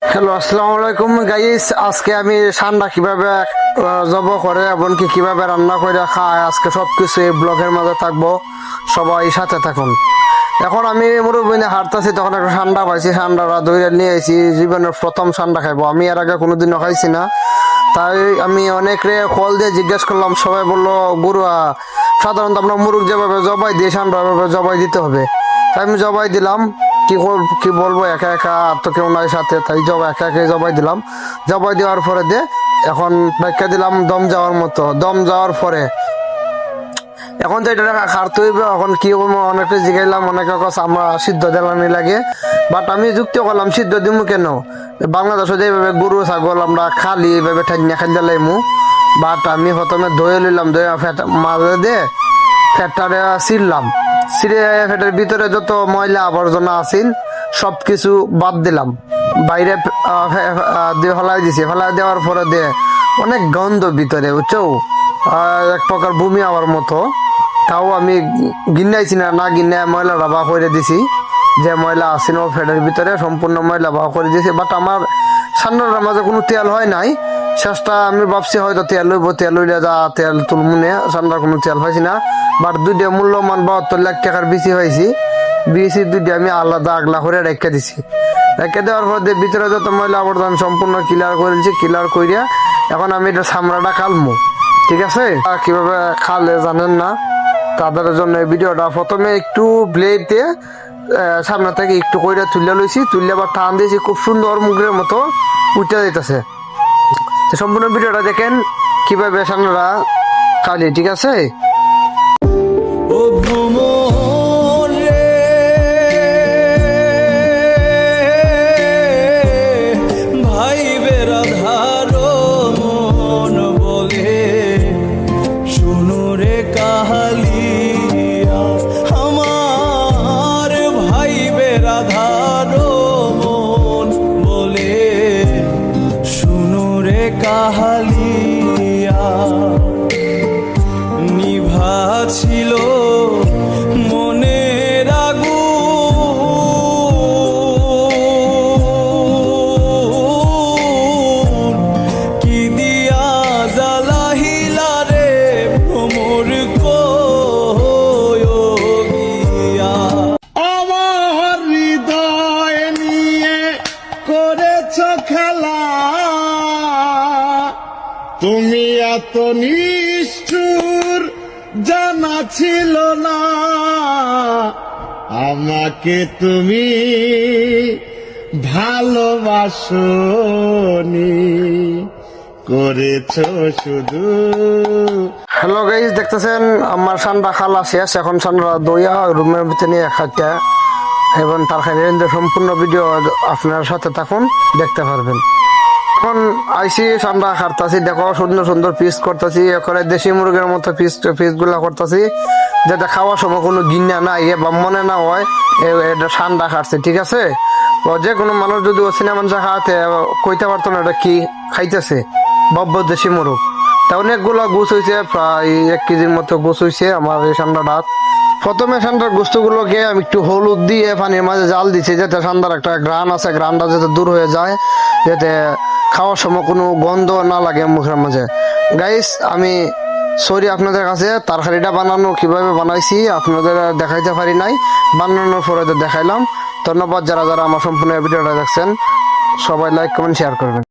Hello, আসসালামু আলাইকুম guys. আজকে আমি সান্ডা কিভাবে জব করে এবং কিভাবে রান্না করে খায় আজকে সবকিছু এই ব্লগের মধ্যে থাকবো, সবাই সাথে থাকুন। এখন আমি মুরব্বিনে হাঁটতেছি, তখন একটা সান্ডা পাইছি, সান্ডাটা ধরে নিয়ে আইছি। জীবনের প্রথম সান্ডা খাইবো, আমি এর আগে কোনোদিনও খাইছি না। তাই আমি অনেকরে কল দিয়ে জিজ্ঞেস করলাম, সবাই বললো গুরুয়া সাধারণত আমরা মুরগ যেভাবে জবাই দিই সান্ডা জবাই দিতে হবে। তাই আমি জবাই দিলাম। কি বলবো, একা একা আর তো কেউ নাই সাথে, তাই একা একাই জবাই দিলাম। জবাই দেওয়ার পরে এখন ব্যাখ্যা দিলাম দম যাওয়ার মতো। দম যাওয়ার পরে এখন তো এটা খারতে হইবে। এখন কি অনেকে জিগাইলাম, অনেকে কথা আমরা সিদ্ধ দেলানি লাগে, বাট আমি যুক্তি করলাম সিদ্ধ দিমু কেন, বাংলাদেশে যেভাবে গরু ছাগল আমরা খালি এইভাবে ঠান্না খাইতে লাইমু। বাট আমি প্রথমে ধুয়ে লইলাম, ধুয়ে মাঝে দিয়ে ফ্যাটটারে ছিঁড়লাম। ছিঁড়ে ফ্যাটের ভিতরে যত ময়লা আবর্জনা আছিল সবকিছু বাদ দিলাম, বাইরে দিয়ে ফেলাই দিছি। ফেলাই দেওয়ার পরে অনেক গন্ধ ভিতরে, বুঝছো, এক প্রকার বমি হওয়ার মতো। তাও আমি গিন্নাইছি না গিন্নায় ময়লাটা বা করে দিছি। যে ময়লা আসছিল ফ্যাটের ভিতরে সম্পূর্ণ ময়লা বা করে দিয়েছি। বাট আমার সান্নার মাঝে কোনো তেল হয় নাই। শেষটা আমি ভাবছি হয়তো তেল লইব, তেল লইলে যা তেল তুলমুনে, সান্নার কোনো তেল পাইছি না। বাট দুইটা মূল্যমান 72 লাখ টাকার বেশি হয়েছি। বিএসি দুইটা আমি আলাদা আগলা করে রেখে দিছি। রেখে দেওয়ার পর ভিতরে যত ময়লা আবর্জন সম্পূর্ণ ক্লিয়ার করেছি। ক্লিয়ার করিয়া এখন আমি এটা চামড়াটা খালমু, ঠিক আছে? কিভাবে খালে জানেন না, তাদের জন্য এই ভিডিওটা। প্রথমে একটু ব্লেড দিয়ে সামনে থেকে একটু কইরা তুলে লইছি, তুললে আবার টান দিয়েছি, খুব সুন্দর মুখের মতো উঠে যাইতেছে। সম্পূর্ণ ভিডিওটা দেখেন কিভাবে সামনেরা খালি, ঠিক আছে? কাহালিয়া নিভা ছিল মনের আগুন, কি দিয়া জ্বালাহিলা রে ভ্রমর কইয়া। আমার হৃদয় নিয়ে করেছ খেলা, তুমি এত নিষ্ঠুর জানা ছিল না, আমাকে তুমি ভালোবাসনি, করেছ শুধু। হ্যালো গাইস, দেখতেছেন আমার সান্ডা খালা শেষ। এখন সান্ডা দইয়া রুমের ভিতরে নিয়ে খাইটা এবং তার খাইলে সম্পূর্ণ ভিডিও আপনার সাথে থাকুন, দেখতে পারবেন। এখন আইসি সান্ডা খাটতাছি, দেখো সুন্দর সুন্দর পিস করতেছি, এখানে দেশি মুরগের মতো পিস গুলা করতেছি, যাতে খাওয়ার সময় কোনো গিন্না না ইয়ে বা মনে না হয় এটা সান্ডা খাটছে, ঠিক আছে? যে কোনো মানুষ যদি অচিনা মানুষ খাওয়াতে কইতে পারতো না এটা কি খাইতেছে, বব্ব দেশি মুরগ। তা অনেকগুলো গোছ হয়েছে, প্রায় 1 কেজির মতো গোছ হয়েছে আমার এই সান্ডাটা। প্রথমে সান্ডার গোস্তগুলোকে আমি একটু হলুদ দিয়ে পানির মাঝে জাল দিচ্ছি, যাতে সান্ডার একটা ঘ্রাণ আছে, ঘ্রাণটা যাতে দূর হয়ে যায়, যাতে খাওয়ার সময় কোনো গন্ধ না লাগে মুখের মাঝে। গাইস, আমি সরি আপনাদের কাছে, তরকারিটা বানানো কিভাবে বানাইছি আপনাদের দেখাইতে পারি নাই, বানানোর পরে দেখাইলাম। ধন্যবাদ যারা যারা আমার সম্পূর্ণ ভিডিওটা দেখছেন, সবাই লাইক কমেন্ট শেয়ার করবেন।